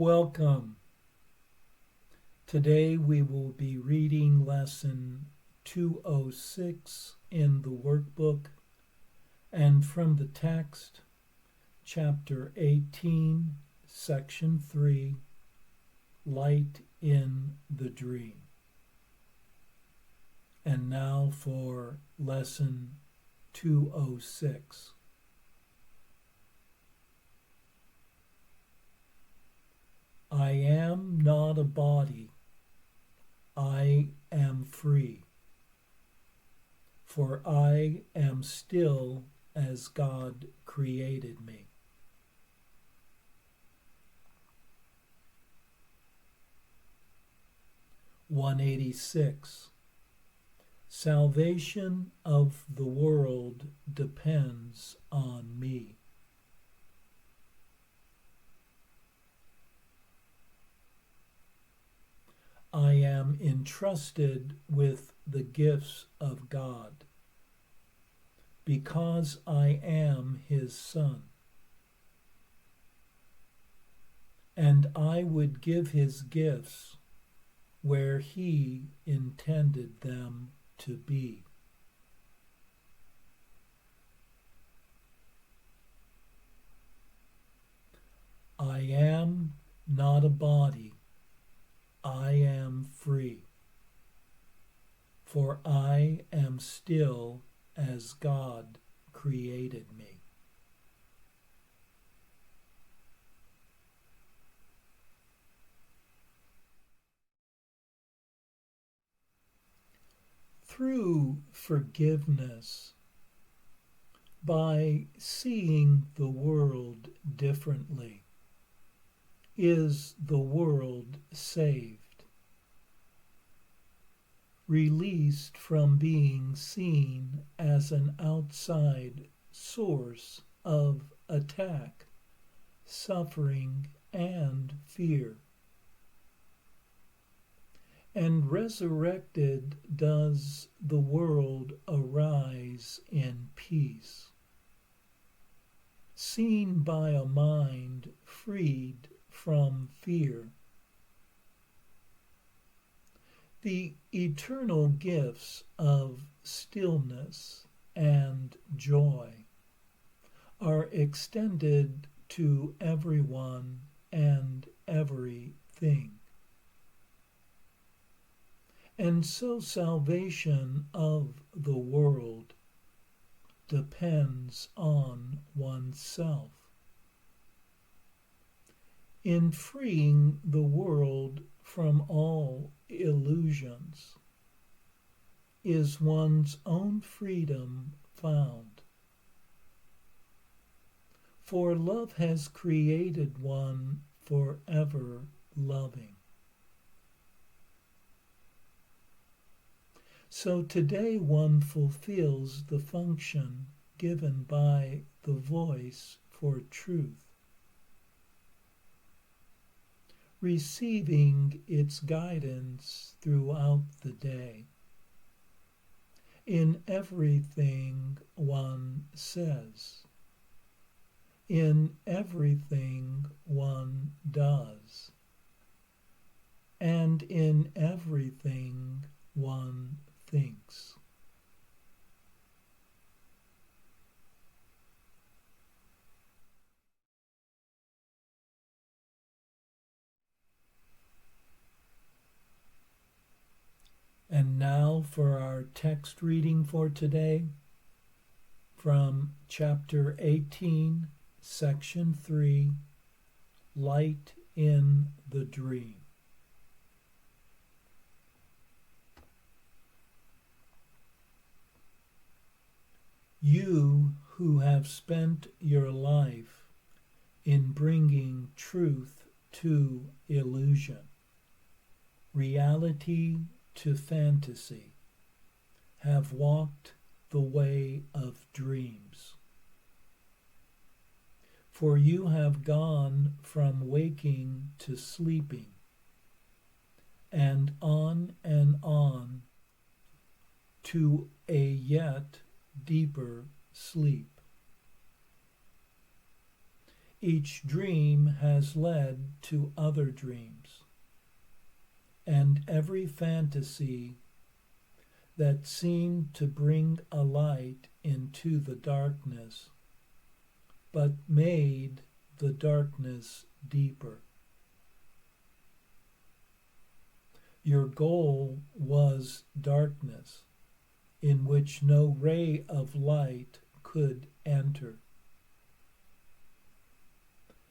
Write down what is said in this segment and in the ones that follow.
Welcome. Today we will be reading lesson 206 in the workbook and from the text, chapter 18, section 3, Light in the Dream. And now for lesson 206. I am not a body, I am free, for I am still as God created me. (186) Salvation of the world depends on me. I am entrusted with the gifts of God, because I am His Son, and I would give His gifts where He intended them to be. I am not a body, I am free, for I am still as God created me. Through forgiveness, by seeing the world differently, is the world saved, released from being seen as an outside source of attack, suffering, and fear. And resurrected does the world arise in peace, seen by a mind freed from fear. The eternal gifts of stillness and joy are extended to everyone and everything. And so salvation of the world depends on oneself. In freeing the world from all illusions is one's own freedom found. For love has created one forever loving. So today one fulfills the function given by the voice for truth, receiving its guidance throughout the day. In everything one says, in everything one does, and in everything one thinks. And now for our text reading for today from chapter 18, section 3, Light in the Dream. You who have spent your life in bringing truth to illusion, reality to fantasy, have walked the way of dreams. For you have gone from waking to sleeping, and on to a yet deeper sleep. Each dream has led to other dreams, and every fantasy that seemed to bring a light into the darkness, but made the darkness deeper. Your goal was darkness, in which no ray of light could enter.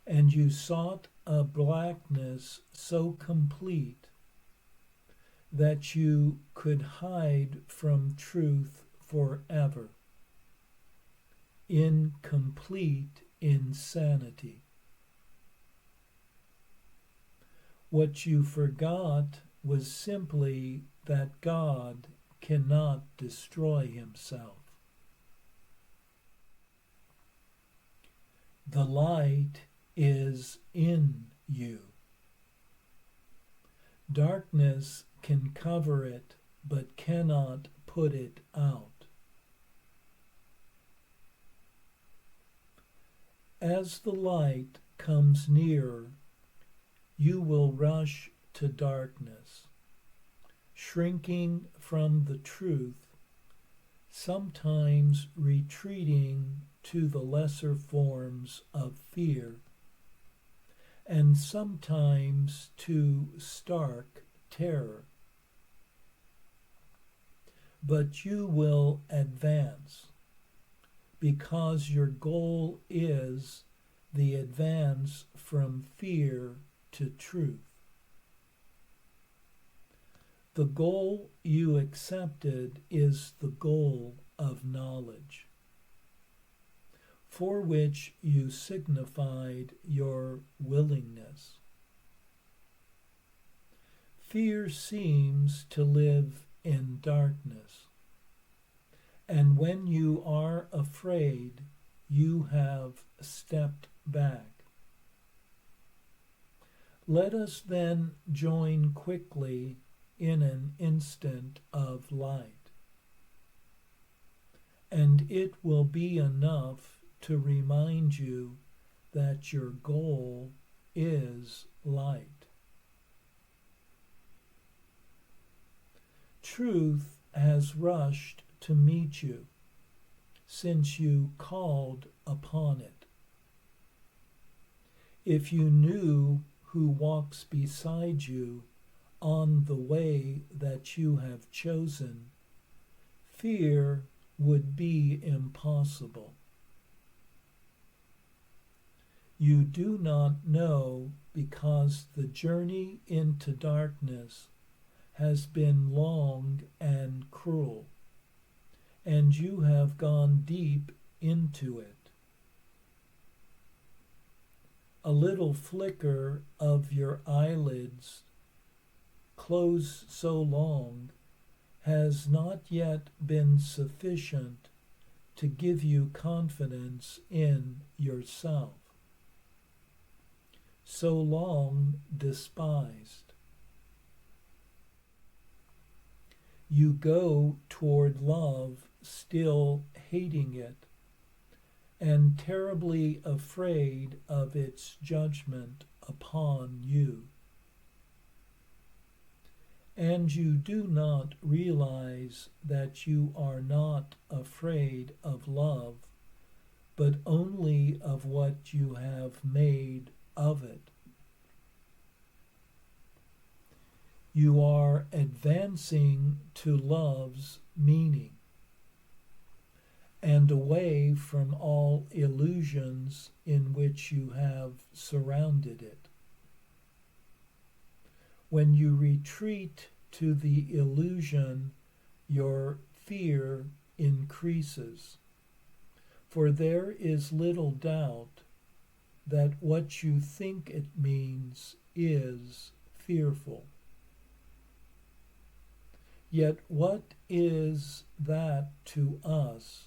And you sought a blackness so complete that you could hide from truth forever, in complete insanity. What you forgot was simply that God cannot destroy himself. The light is in you. Darkness can cover it, but cannot put it out. As the light comes near, you will rush to darkness, shrinking from the truth, sometimes retreating to the lesser forms of fear, and sometimes to stark terror. But you will advance, because your goal is the advance from fear to truth. The goal you accepted is the goal of knowledge, for which you signified your willingness. Fear seems to live in darkness, and when you are afraid, you have stepped back. Let us then join quickly in an instant of light, and it will be enough to remind you that your goal is light. Truth has rushed to meet you since you called upon it. If you knew who walks beside you on the way that you have chosen, fear would be impossible. You do not know because the journey into darkness has been long and cruel, and you have gone deep into it. A little flicker of your eyelids, closed so long, has not yet been sufficient to give you confidence in yourself, so long despised. You go toward love, still hating it, and terribly afraid of its judgment upon you. And you do not realize that you are not afraid of love, but only of what you have made of it. You are advancing to love's meaning, and away from all illusions in which you have surrounded it. When you retreat to the illusion, your fear increases, for there is little doubt that what you think it means is fearful. Yet what is that to us,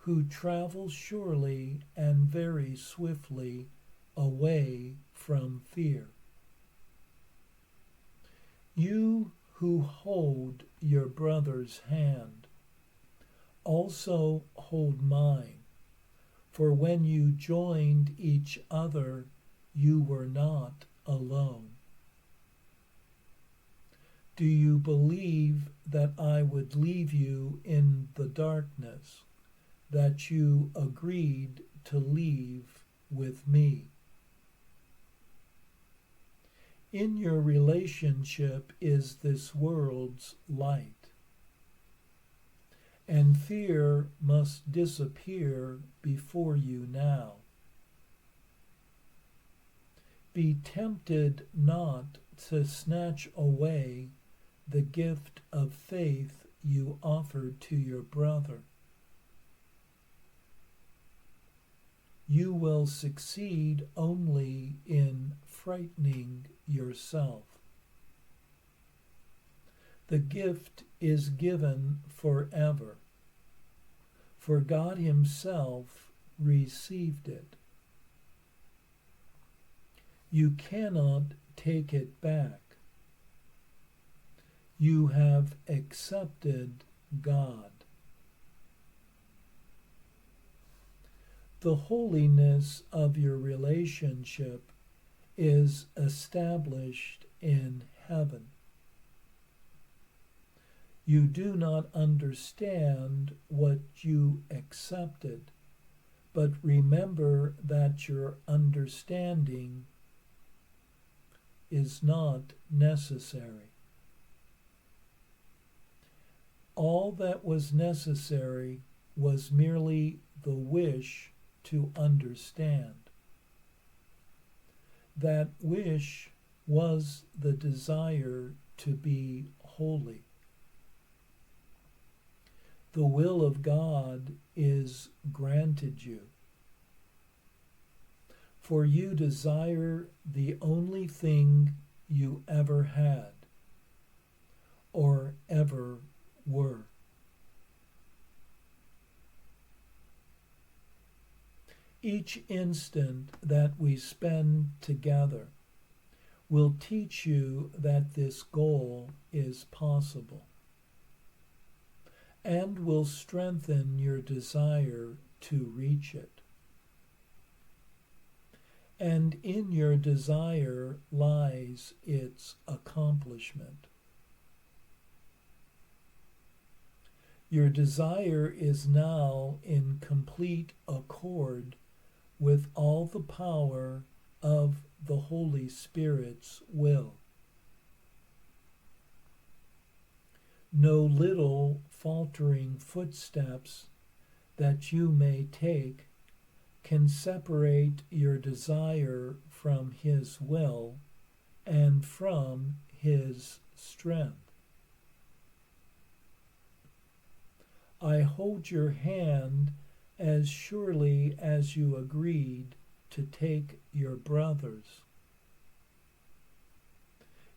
who travel surely and very swiftly away from fear? You who hold your brother's hand also hold mine, For when you joined each other, you were not alone. Do you believe that I would leave you in the darkness, that you agreed to leave with me? In your relationship is this world's light, and fear must disappear before you now. Be tempted not to snatch away the gift of faith you offered to your brother. You will succeed only in frightening yourself. The gift is given forever, for God Himself received it. You cannot take it back. You have accepted God. The holiness of your relationship is established in heaven. You do not understand what you accepted, but remember that your understanding is not necessary. All that was necessary was merely the wish to understand. That wish was the desire to be holy. The will of God is granted you, for you desire the only thing you ever had or ever were. Each instant that we spend together will teach you that this goal is possible, and will strengthen your desire to reach it. And in your desire lies its accomplishment. Your desire is now in complete accord with all the power of the Holy Spirit's will. No little faltering footsteps that you may take can separate your desire from His will and from His strength. I hold your hand as surely as you agreed to take your brother's.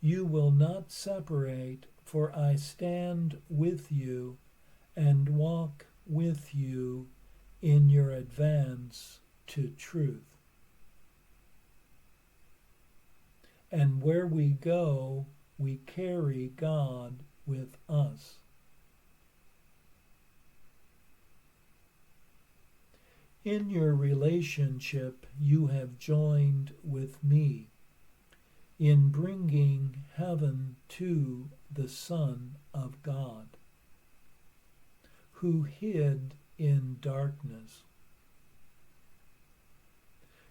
You will not separate, for I stand with you and walk with you in your advance to truth. And where we go, we carry God with us. In your relationship, you have joined with me in bringing heaven to the Son of God, who hid in darkness.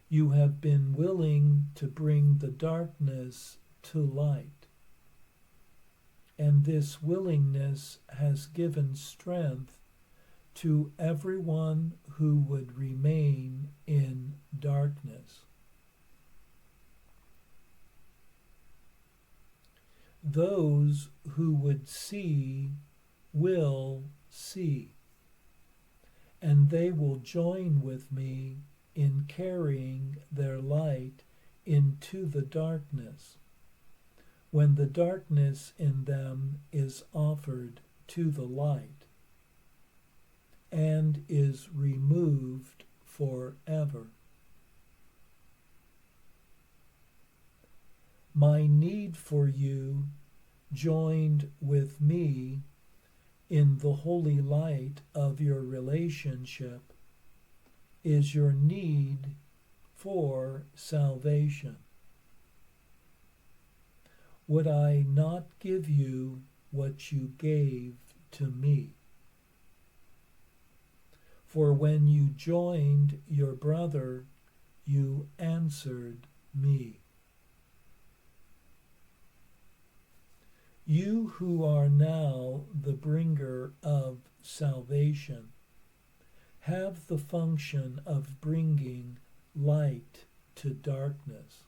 You have been willing to bring the darkness to light, and this willingness has given strength to everyone who would remain in darkness. Those who would see will see, and they will join with me in carrying their light into the darkness, when the darkness in them is offered to the light and is removed forever. My need for you, joined with me in the holy light of your relationship, is your need for salvation. Would I not give you what you gave to me? For when you joined your brother, you answered me. You who are now the bringer of salvation have the function of bringing light to darkness.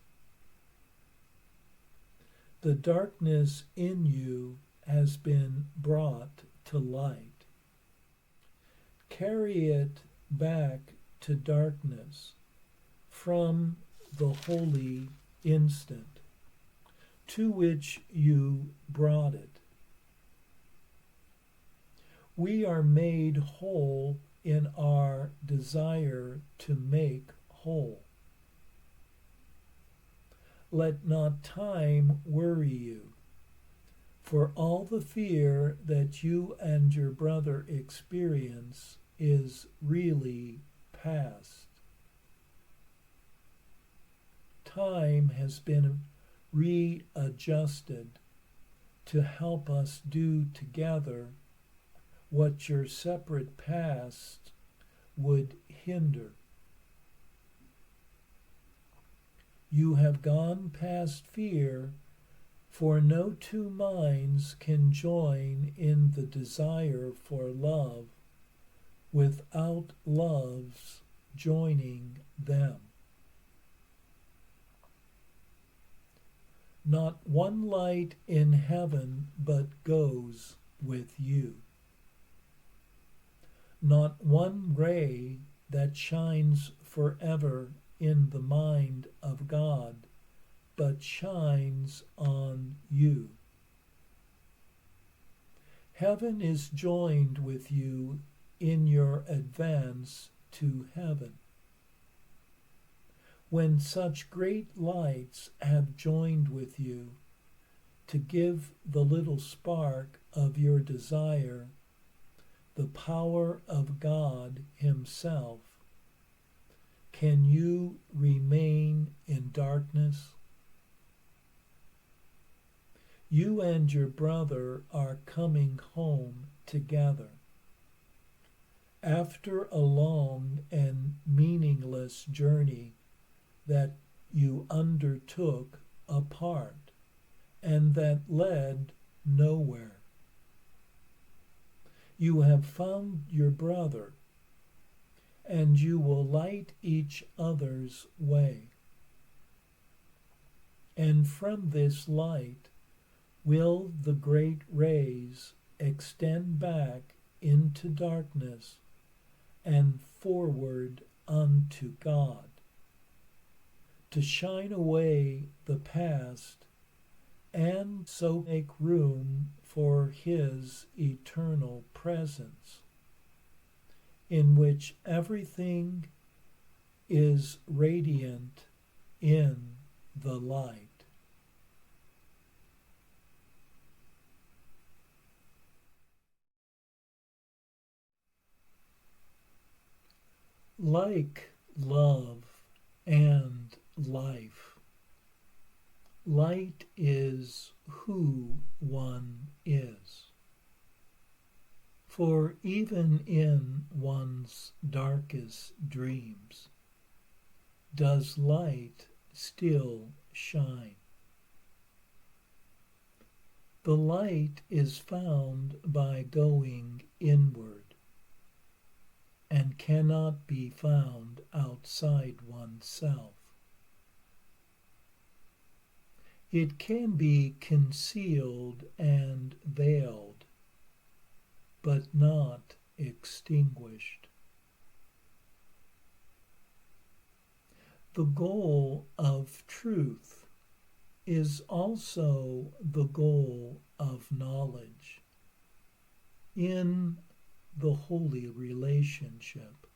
The darkness in you has been brought to light. Carry it back to darkness from the holy instant to which you brought it. We are made whole in our desire to make whole. Let not time worry you, for all the fear that you and your brother experience is really past. Time has been readjusted to help us do together what your separate past would hinder. You have gone past fear, for no two minds can join in the desire for love without love's joining them. Not one light in heaven but goes with you. Not one ray that shines forever in the mind of God but shines on you. Heaven is joined with you in your advance to heaven. When such great lights have joined with you to give the little spark of your desire the power of God Himself, can you remain in darkness? You and your brother are coming home together. After a long and meaningless journey that you undertook apart and that led nowhere. You have found your brother, and you will light each other's way. And from this light will the great rays extend back into darkness and forward unto God, to shine away the past and so make room for His eternal presence, in which everything is radiant in the light. Like love and life, light is who one is. For even in one's darkest dreams, does light still shine? The light is found by going inward, and cannot be found outside oneself. It can be concealed and veiled, but not extinguished. The goal of truth is also the goal of knowledge in the holy relationship.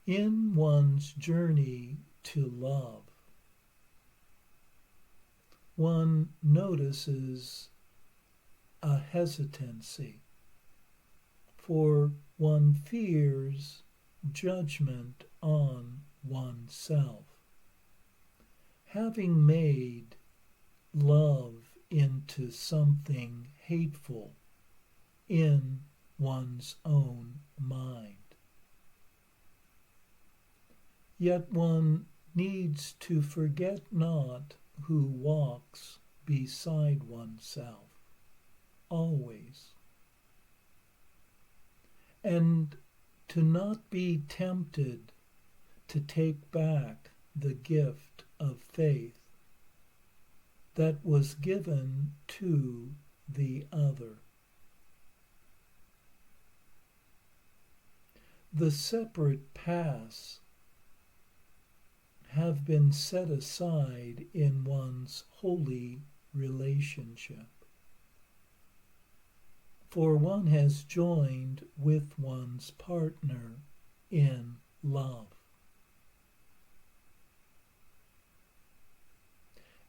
In one's journey to love, one notices a hesitancy for one fears judgment on oneself. Having made love into something hateful in one's own mind. Yet one needs to forget not who walks beside oneself, always, and to not be tempted to take back the gift of faith that was given to the other. The separate paths have been set aside in one's holy relationship, for one has joined with one's partner in love.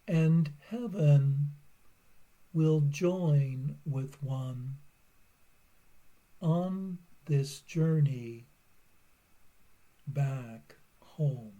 And heaven will join with one on this journey back home.